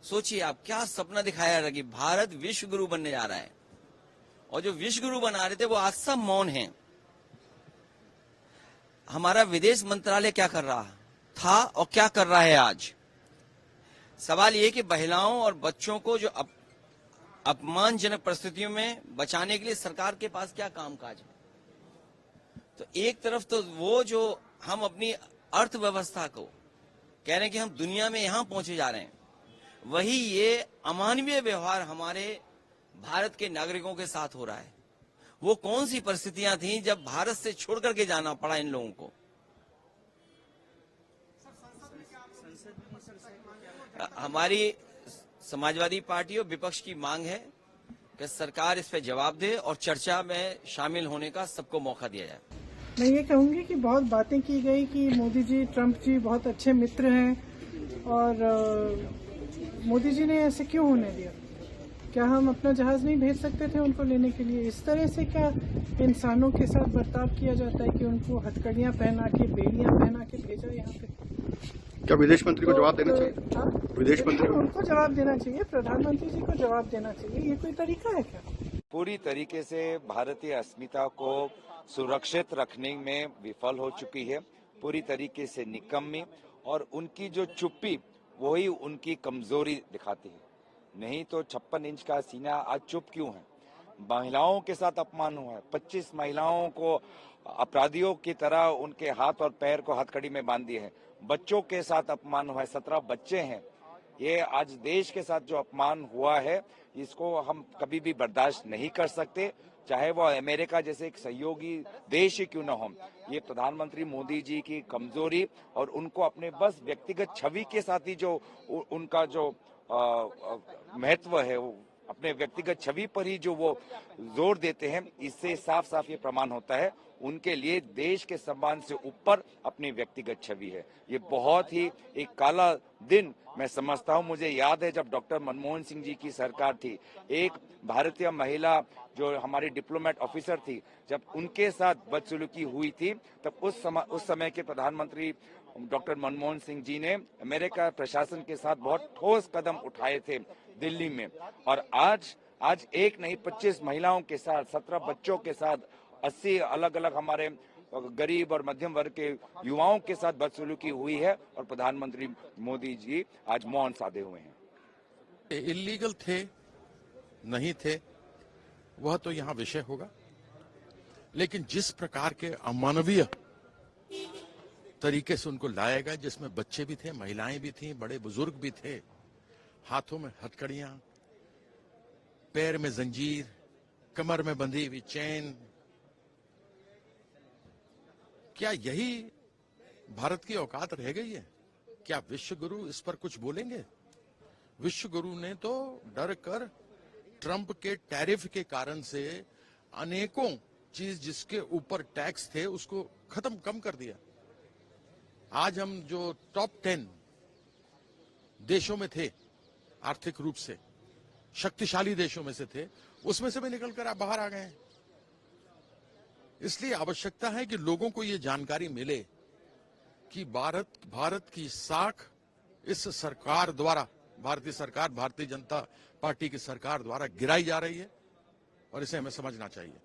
सोचिए आप क्या सपना दिखाया रहा कि भारत विश्व गुरु बनने जा रहा है, और जो विश्व गुरु बना रहे थे वो आज सब मौन हैं। हमारा विदेश मंत्रालय क्या कर रहा था और क्या कर रहा है आज? सवाल ये कि महिलाओं और बच्चों को जो अपमानजनक परिस्थितियों में बचाने के लिए सरकार के पास क्या कामकाज है? तो एक तरफ तो वो जो हम अपनी अर्थव्यवस्था को कह रहे हैं कि हम दुनिया में यहां पहुंचे जा रहे हैं, वही ये अमानवीय व्यवहार हमारे भारत के नागरिकों के साथ हो रहा है। वो कौन सी परिस्थितियां थी जब भारत से छोड़ करके जाना पड़ा इन लोगों को? हमारी समाजवादी पार्टी और विपक्ष की मांग है कि सरकार इस पर जवाब दे और चर्चा में शामिल होने का सबको मौका दिया जाए। मैं ये कहूंगी कि बहुत बातें की गई कि मोदी जी, ट्रंप जी बहुत अच्छे मित्र हैं, और मोदी जी ने ऐसे क्यों होने दिया? क्या हम अपना जहाज नहीं भेज सकते थे उनको लेने के लिए? इस तरह से क्या इंसानों के साथ बर्ताव किया जाता है कि उनको हथकड़ियां पहना के, बेड़ियां पहना के भेजा यहाँ पे? क्या विदेश मंत्री को जवाब देना चाहिए? विदेश मंत्री उनको जवाब देना चाहिए, प्रधानमंत्री जी को जवाब देना चाहिए। ये कोई तरीका है क्या? पूरी तरीके से भारतीय अस्मिता को सुरक्षित रखने में विफल हो चुकी है, पूरी तरीके से निकम्मी, और उनकी जो चुप्पी वही उनकी कमजोरी दिखाती है। नहीं तो 56 इंच का सीना आज चुप क्यों है? महिलाओं के साथ अपमान हुआ है, 25 महिलाओं को अपराधियों की तरह उनके हाथ और पैर को हथकड़ी में बांध दिए हैं। बच्चों के साथ अपमान हुआ है, 17 बच्चे हैं। ये आज देश के साथ जो अपमान हुआ है, इसको हम कभी भी बर्दाश्त नहीं कर सकते, चाहे वो अमेरिका जैसे एक सहयोगी देश ही क्यों न हो। ये प्रधानमंत्री मोदी जी की कमजोरी और उनको अपने बस व्यक्तिगत छवि के साथ ही जो उनका जो महत्व है, वो अपने व्यक्तिगत छवि पर ही जो वो जोर देते हैं, इससे साफ साफ ये प्रमाण होता है उनके लिए देश के सम्मान से ऊपर अपनी व्यक्तिगत छवि है। ये बहुत ही एक काला दिन मैं समझता हूँ। मुझे याद है जब डॉक्टर मनमोहन सिंह जी की सरकार थी, एक भारतीय महिला जो हमारी डिप्लोमेट ऑफिसर थी, जब उनके साथ बदसलूकी हुई थी, तब उस समय के प्रधानमंत्री डॉक्टर मनमोहन सिंह जी ने अमेरिका प्रशासन के साथ बहुत ठोस कदम उठाए थे दिल्ली में। और आज एक नहीं 25 महिलाओं के साथ, 17 बच्चों के साथ, 80 अलग अलग हमारे गरीब और मध्यम वर्ग के युवाओं के साथ बदसलूकी हुई है, और प्रधानमंत्री मोदी जी आज मौन साधे हुए हैं। इल्लीगल थे नहीं थे वह तो यहाँ विषय होगा, लेकिन जिस प्रकार के अमानवीय तरीके से उनको लाया गया, जिसमें बच्चे भी थे, महिलाएं भी थीं, बड़े बुजुर्ग भी थे, हाथों में हथकड़ियां, पैर में जंजीर, कमर में बंधी हुई चेन, क्या यही भारत की औकात रह गई है? क्या विश्व गुरु इस पर कुछ बोलेंगे? विश्व गुरु ने तो डर कर ट्रंप के टैरिफ के कारण से अनेकों चीज जिसके ऊपर टैक्स थे उसको कम कर दिया। आज हम जो टॉप 10 देशों में थे, आर्थिक रूप से शक्तिशाली देशों में से थे, उसमें से भी निकलकर आप बाहर आ गए हैं। इसलिए आवश्यकता है कि लोगों को ये जानकारी मिले कि भारत की साख इस सरकार द्वारा, भारतीय सरकार, भारतीय जनता पार्टी की सरकार द्वारा गिराई जा रही है, और इसे हमें समझना चाहिए।